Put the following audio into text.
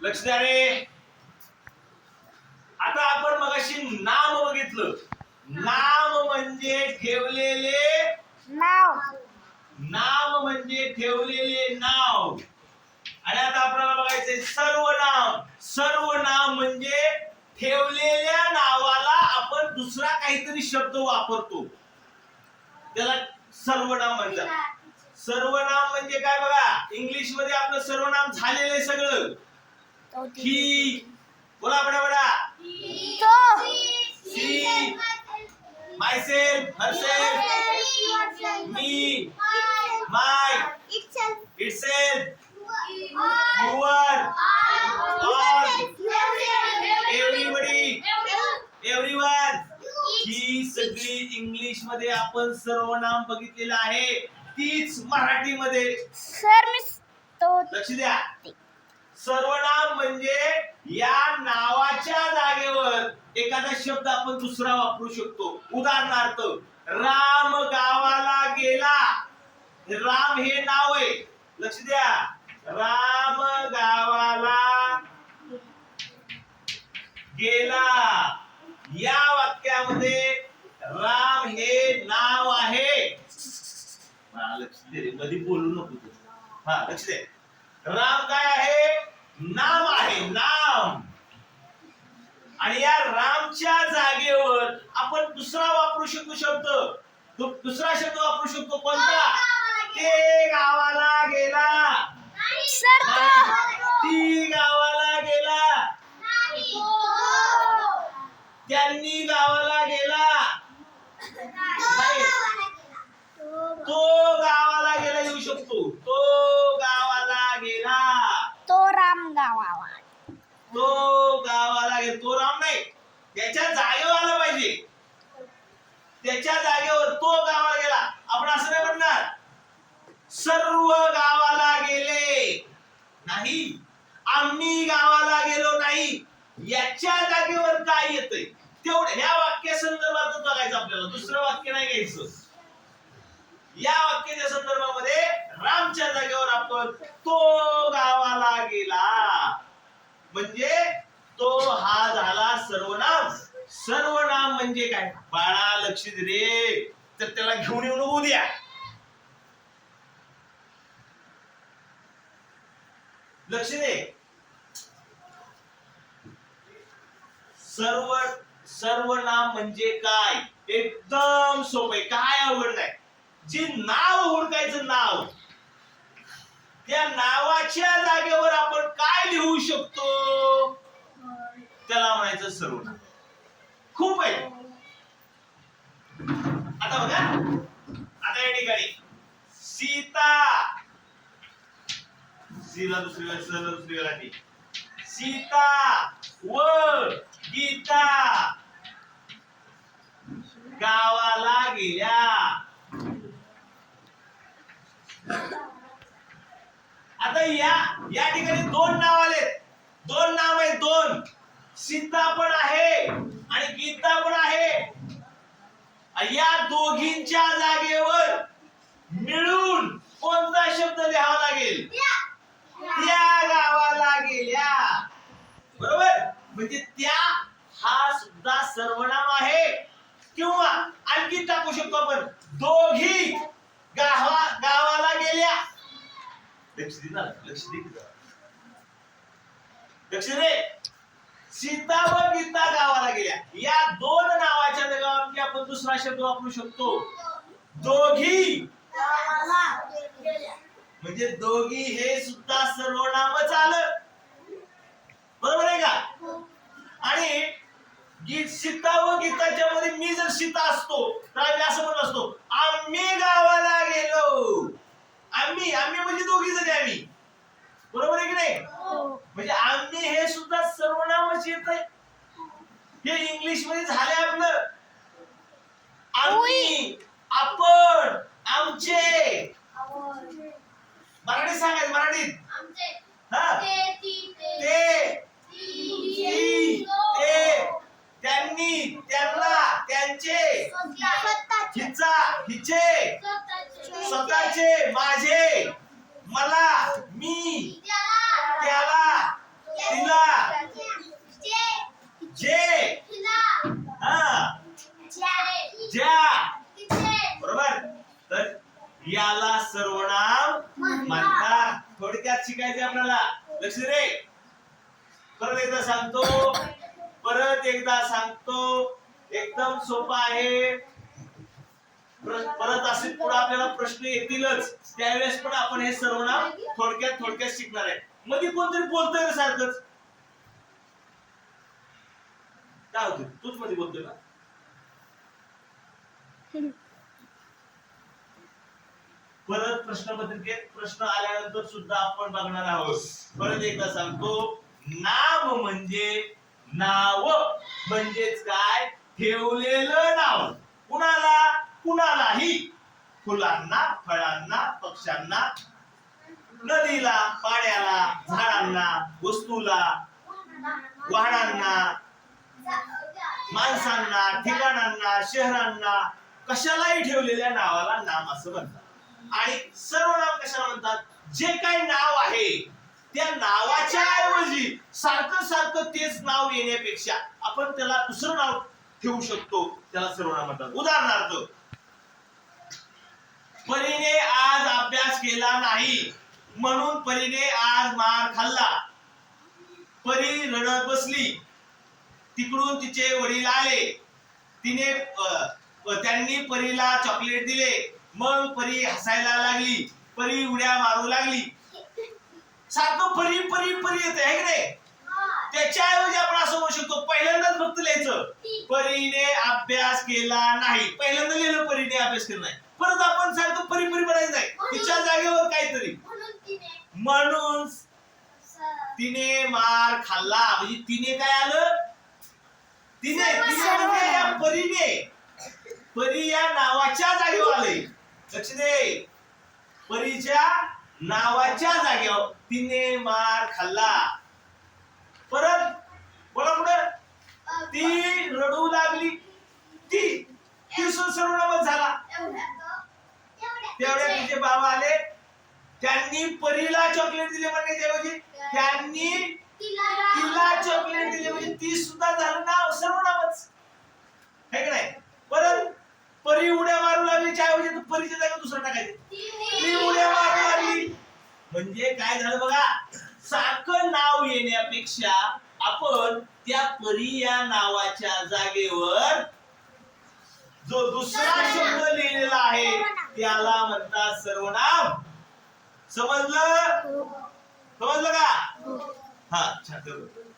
लक्ष द्या रे. आता आपण मगाशी नाम बघितलं. नाम म्हणजे ठेवलेले नाव. नाम म्हणजे ठेवलेले नाव. आणि आता आपल्याला बघायचंय सर्वनाम. सर्वनाम म्हणजे ठेवलेल्या नावाला आपण दुसरा काहीतरी शब्द वापरतो, त्याला सर्वनाम म्हणतात. सर्वनाम म्हणजे काय बघा, इंग्लिश मध्ये आपलं सर्वनाम झालेलं आहे सगळं. ही बोला बडा बडा. तो. See, myself, herself, me, my, itself, your, all, everybody, everyone. ही सगळी इंग्लिश मध्ये आपण सर्वनाम बघितलेलं आहे, तीच मराठीमध्ये. सर मी तो. लक्ष द्या. सर्वनाम म्हणजे या नावाच्या जागेवर एखादा शब्द आपण दुसरा वापरू शकतो. उदाहरणार्थ राम गावाला गेला. राम हे नाव आहे. लक्ष द्या. राम गावाला गेला या वाक्यामध्ये राम हे नाव आहे. लक्ष दे, कधी बोलू नको तू. हा लक्ष दे. राम काय आहे? नाम आहे, नाम. आणि या रामच्या जागेवर आपण दुसरा वापरू शकतो शब्द. दुसरा शब्द वापरू शकतो. कोणता? ते गावाला गेला. सर ती गावाला गेला. त्यांनी गावाला गेला. तो गावाला गेला येऊ शकतो. तो गावाला गेला. तो राम गावाला. तो गावाला गेला. तो राम नाही, त्याच्या जागेवर आला पाहिजे. त्याच्या जागेवर तो गावाला गेला. आपण असं नाही म्हणणार सर्व गावाला गेले नाही, आम्ही गावाला गेलो नाही. याच्या जागेवर काय येतंय तेवढं ह्या वाक्या संदर्भात बघायचं आपल्याला. दुसरं वाक्य नाही घ्यायचं. या वाक्याच्या संदर्भामध्ये रामच्या जागेवर आपण तो गावाला गेला म्हणजे तो हा झाला सर्वनाम. सर्वनाम म्हणजे काय बाळा, लक्ष दे रे. तर त्याला घेऊन येऊ नको द्या. लक्ष दे. सर्वनाम म्हणजे काय? एकदम सोपं आहे, काय अवघड नाही. जे नाव हुडकायचं, नाव, त्या नावाच्या जागेवर आपण काय लिहू शकतो त्याला म्हणायचं सर्वनाम. खूप आहे. आता बघा, आता या ठिकाणी सीता, सीला दुसरी वेळा सीता व गीता गावाला गेल्या. आता या ठिकाणी दोन नाव आले. दोन नाव आहेत. दोन. सीता पण आहे आणि गीता पण आहे. या दोघींच्या जागेवर मिळून कोणता शब्द लिहावा लागेल? त्या गावाला गेल्या. बरोबर. म्हणजे त्या हा सुद्धा सर्वनाम आहे. किंवा आणखी टाकू शकतो आपण दोघी गावाला गेल्या. लक्ष दे ना, लक्ष दे. लक्ष दे. सीता व गीता गावाला गेल्या. या दोन नावाच्या जागेवर आपण दुसरा शब्द वापरू शकतो दोघी. म्हणजे दोघी हे सुद्धा सर्वनामच आलं. बरोबर आहे का? आणि सीता व गीताच्या मध्ये मी जर सीता असतो तर आम्ही असं म्हणत असतो आम्ही गावाला गेलो. आम्ही म्हणजे दोघी जणी आम्ही. बरोबर आहे की नाही? म्हणजे आम्ही हे सुद्धा सर्वनामच येत आहे. हे इंग्लिश मध्ये झाले आपलं. आम्ही, आपण, आमचे. मराठीत सांगायचं. मराठीत ते, त्यांनी, त्यांना, त्यांचे, हिचा, हिचे, स्वतःचे, माझे, मला, मी, त्याला, तिला. सर्वनाम म्हणतात. थोडक्यात शिकायचे आपल्याला. लक्ष रे. परत एकदा सांगतो एकदम सोपा आहे. परत असे पुढे आपल्याला प्रश्न येतीलच, त्यावेळेस पण आपण हे सर्वनाम थोडक्यात शिकणार आहे. मध्ये कोणतरी बोलतोय ना सारखंच, काय होतं? तूच मध्ये बोलतोय ना. परत प्रश्नपत्रिकेत प्रश्न आल्यानंतर सुद्धा आपण बघणार आहोत. परत एकदा सांगतो, नाम म्हणजे नाव म्हणजेच काय? ठेवलेलं नाव. कुणालाही, फुलांना, फळांना, पक्ष्यांना, नदीला, पाण्याला, झाडांना, वस्तूला, वाहनांना, माणसांना, ठिकाणांना, शहरांना, कशालाही ठेवलेल्या नावाला नाम असं म्हणतात. आणि सर्वनाम कशाला म्हणतात? जे काही नाव आहे त्या नावाच्या ऐवजी सारखं तेच नाव येण्यापेक्षा आपण त्याला दुसरं नाव ठेवू शकतो, त्याला सर्वनाम म्हणतात. उदाहरणार्थ, परीने आज अभ्यास केला नाही म्हणून परीने आज मार खाल्ला. परी रडत बसली. तिकडून तिचे वडील आले. त्यांनी परीला चॉकलेट दिले. मग परी हसायला लागली. परी उड्या मारू लागली. सारखं परी येते आहे की नाही? त्याच्याऐवजी आपण असं म्हणू शकतो, पहिल्यांदाच फक्त लिहायचं, परीने अभ्यास केला नाही. पहिल्यांदा लिहिलं परीने अभ्यास केला नाही. परत आपण सारखं परी बनायचं नाही, तिच्या जागेवर काहीतरी. म्हणून तिने मार खाल्ला. म्हणजे तिने काय आलं? तिने म्हणजे या परी या नावाच्या जागेवर आले. लक्ष दे. परीच्या नावाच्या जागेवर तिने मार खाल्ला. परत बोला पुढे. ती रडू लागली. ती सर्वनामच झाला. तेवढ्या तिचे बाबा आले. त्यांनी परीला चॉकलेट दिले म्हणण्याच्या ऐवजी त्यांनी तिला चॉकलेट दिले, म्हणजे ती सुद्धा झालं नाव, सर्वनामच आहे की नाही? परत परी उड्या मारू लागली, ऐवजी परीच्या जागेवर दुसरं टाकायचं, ती उड्या मारू लागली. म्हणजे काय झालं बघा, सारखं नाव येण्यापेक्षा आपण त्या परी या नावाच्या जागेवर जो दुसरा शब्द लिहिलेला आहे त्याला म्हणतात सर्वनाम. समजलं का? हा, छान.